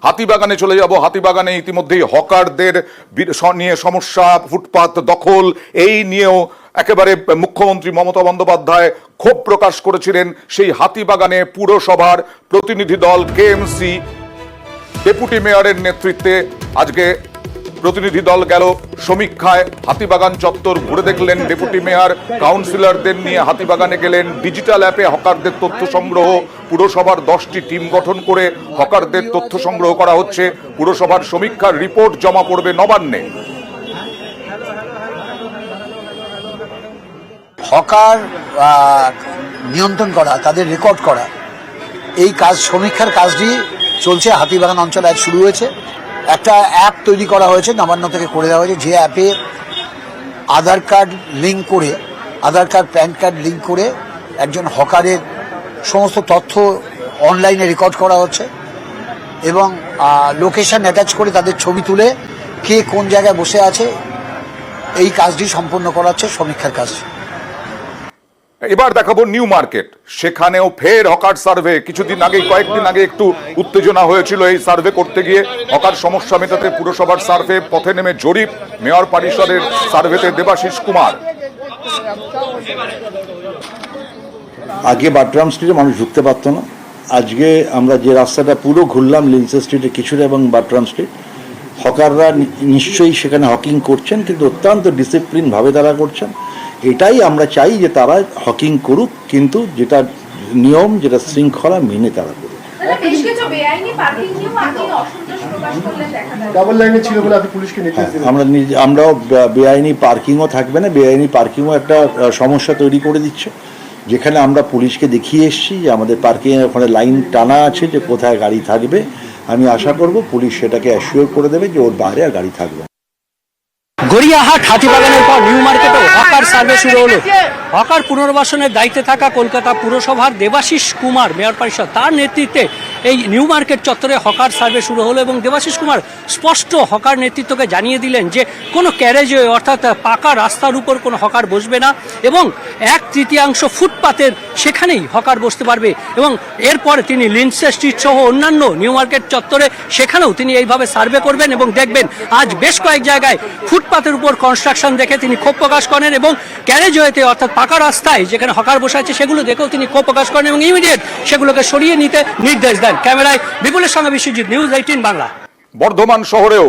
হাতিবাগানে চলে যাব। হাতিবাগানে ইতিমধ্যেই হকারদের নিয়ে সমস্যা, ফুটপাত দখল, এই নিয়েও একেবারে মুখ্যমন্ত্রী মমতা বন্দ্যোপাধ্যায় ক্ষোভ প্রকাশ করেছিলেন। সেই হাতিবাগানে পুরসভার প্রতিনিধি দল কেএমসি ডেপুটি মেয়রের নেতৃত্বে আজকে প্রতিনিধি দল গেল সমীক্ষায়। হাতিবাগান চত্বর ঘুরে দেখলেন ডেপুটি মেয়র, কাউন্সিলরদের নিয়ে হাতিবাগানে গেলেন। ডিজিটাল অ্যাপে হকারদের তথ্য সংগ্রহ, পুরসভার 10টি টিম গঠন করে হকারদের তথ্য সংগ্রহ করা হচ্ছে। পুরসভার সমীক্ষার রিপোর্ট জমা পড়বে নবান্নে। হকার নিয়ন্ত্রণ করা, তাদের রেকর্ড করা, এই কাজ, সমীক্ষার কাজটি চলছে। হাতিবাগান অঞ্চলে আজ শুরু হয়েছে। একটা অ্যাপ তৈরি করা হয়েছে, নবান্ন থেকে করে দেওয়া হয়েছে, যে অ্যাপে আধার কার্ড লিঙ্ক করে, আধার কার্ড প্যান কার্ড লিঙ্ক করে একজন হকারের সমস্ত তথ্য অনলাইনে রেকর্ড করা হচ্ছে এবং লোকেশন অ্যাটাচ করে তাদের ছবি তুলে কে কোন জায়গায় বসে আছে এই কাজটি সম্পন্ন করা হচ্ছে, সমীক্ষার কাজ। এবার দেখাবো নিউ মার্কেট। সেখানেও ফের হকার সার্ভে। কিছুদিন আগে, কয়েকদিন আগে একটু উত্তেজনা হয়েছিল এই সার্ভে করতে গিয়ে। হকার সমস্যা মেটাতে পুরসভার সার্ভে, পথে নেমে জরিপ। মেয়র পরিষদের সার্ভেতে দেবাশিস কুমার। আগে বাটরাম স্ট্রিটে মানুষ ঢুকতে পারতো না। আজকে আমরা যে রাস্তাটা পুরো ঘুরলাম, লিন্সে স্ট্রিটে কিছুটা এবং বাটরাম স্ট্রিট, হকাররা নিশ্চয়ই সেখানে হকিং করছেন, কিন্তু অত্যন্ত ডিসিপ্লিন ভাবে তারা করছেন। এটাই আমরা চাই যে তারা হকিং করুক, কিন্তু যেটা নিয়ম, যেটা শৃঙ্খলা মেনে তারা করুক। আমরাও বেআইনি পার্কিংও থাকবে না। বেআইনি পার্কিংও একটা সমস্যা তৈরি করে দিচ্ছে, যেখানে আমরা পুলিশকে দেখিয়ে এসেছি যে আমাদের পার্কিংয়ের ওখানে লাইন টানা আছে যে কোথায় গাড়ি থাকবে। আমি আশা করব পুলিশ সেটাকে অ্যাসিওর করে দেবে যে ওর বাইরে আর গাড়ি থাকবে। গড়িয়াহাট হাতিবাগানের পর নিউ মার্কেটেও হকার সার্ভে শুরু হলো। হকার পুনর্বাসনের দায়িত্বে থাকা কলকাতা পুরসভার দেবাশিস কুমার, মেয়র পরিষদ, তার নেতৃত্বে এই নিউ মার্কেট চত্বরে হকার সার্ভে শুরু হলো এবং দেবাশিস কুমার স্পষ্ট হকার নেতৃত্বকে জানিয়ে দিলেন যে কোনো ক্যারেজওয়ে অর্থাৎ পাকা রাস্তার উপর কোনো হকার বসবে না এবং 1/3 ফুটপাতের সেখানেই হকার বসতে পারবে। এবং এরপরে তিনি লিন্সে স্ট্রিট সহ অন্যান্য নিউ মার্কেট চত্বরে সেখানেও তিনি এইভাবে সার্ভে করবেন এবং দেখবেন আজ বেশ কয়েক জায়গায় ফুটপাতের উপর কনস্ট্রাকশন দেখে তিনি ক্ষোভ প্রকাশ করেন এবং ক্যারেজওয়েতে অর্থাৎ পাকা রাস্তায় যেখানে হকার বসে আছে সেগুলো দেখেও তিনি ক্ষোভ প্রকাশ করেন এবং ইমিডিয়েট সেগুলোকে সরিয়ে নিতে নির্দেশ দেন। ক্যামেরায় বিপুলের সঙ্গে বিশ্বজিৎ, নিউজ 18 বাংলা। বর্ধমান শহরেও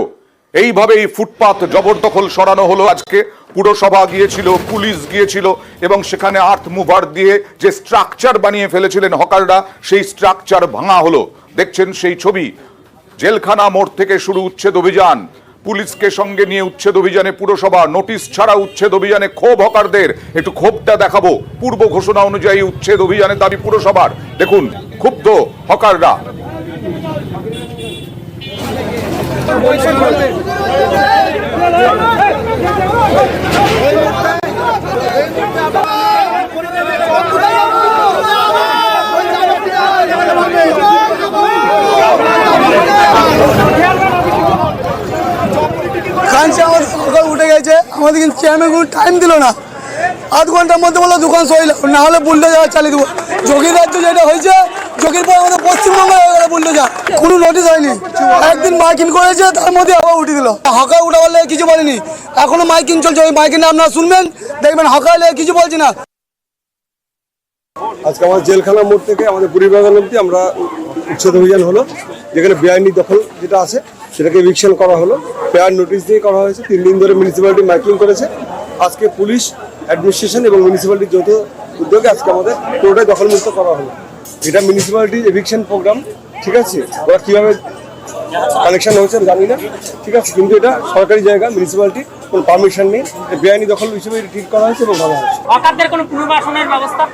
এইভাবেই ফুটপাত জবরদখল সরানো হলো। আজকে পুরসভা গিয়েছিল, পুলিশ গিয়েছিল এবং সেখানে আর্থ মুভার দিয়ে যে স্ট্রাকচার বানিয়ে ফেলেছিলেন হকাররা, সেই স্ট্রাকচার ভাঙা হলো। দেখছেন সেই ছবি। জেলখানা মোড় থেকে শুরু উচ্ছেদ অভিযান। পুলিশকে সঙ্গে নিয়ে উচ্ছেদ অভিযানে পুরসভা, নোটিশ ছাড়া উচ্ছেদ অভিযানে ক্ষোভ হকারদের। একটু ক্ষোভটা দেখাবো। পূর্ব ঘোষণা অনুযায়ী উচ্ছেদ অভিযানের দাবি পুরসভার। দেখুন ক্ষুব্ধ হকাররা। উঠে গেছে, আমাদের কিন্তু চেয়ারম্যান কোনো টাইম দিল না। আধ ঘন্টার মধ্যে বললো দোকান সইল, না হলে বুলডোজার চালিয়ে দেবো। যোগীর রাজ্য যেটা হয়েছে, যোগীর পর আমাদের পশ্চিমবঙ্গে হয়ে গেল বুলডোজার। কোনো নোটিশ হয়নি। একদিন মাইকিং করেছে, তার মধ্যে আবার উঠে দিল। হকার উঠা বললে কিছু বলেনি, এখনো মাইকিং চলছে। ওই মাইকিংটা আপনারা শুনবেন, দেখবেন হকার কিছু বলছি না। আজকে আমাদের জেলখানা মোড় থেকে আমাদের পরিবাগান অব্দি আমরা উচ্ছেদ অভিযান হলো, যেখানে বেআইনি দখল যেটা আছে সেটাকে এভিকশন করা হলো। পেয়ার নোটিশ দিয়ে করা হয়েছে। 3 দিন ধরে মিউনিসিপ্যালিটি মাইকিং করেছে। আজকে পুলিশ, অ্যাডমিনিস্ট্রেশন এবং মিউনিসিপ্যালিটির যৌথ উদ্যোগে আজকে আমাদের পুরোটাই দখলমুক্ত করা হলো। এটা মিউনিসিপ্যালিটির এভিকশন প্রোগ্রাম, ঠিক আছে। ওরা কীভাবে কানেকশন হয়েছে জানি না, ঠিক আছে, কিন্তু এটা সরকারি জায়গা, মিউনিসিপ্যালিটি কোনো পারমিশন নেই। বেআইনি দখল হিসেবে ঠিক করা হয়েছে এবং ভালো হয়েছে। হকারদের কোনো পুনর্বাসনের ব্যবস্থা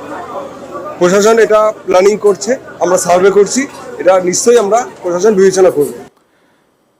প্রশাসন এটা প্ল্যানিং করছে, আমরা সার্ভে করছি। এটা নিশ্চয়ই আমরা প্রশাসন বিবেচনা করব।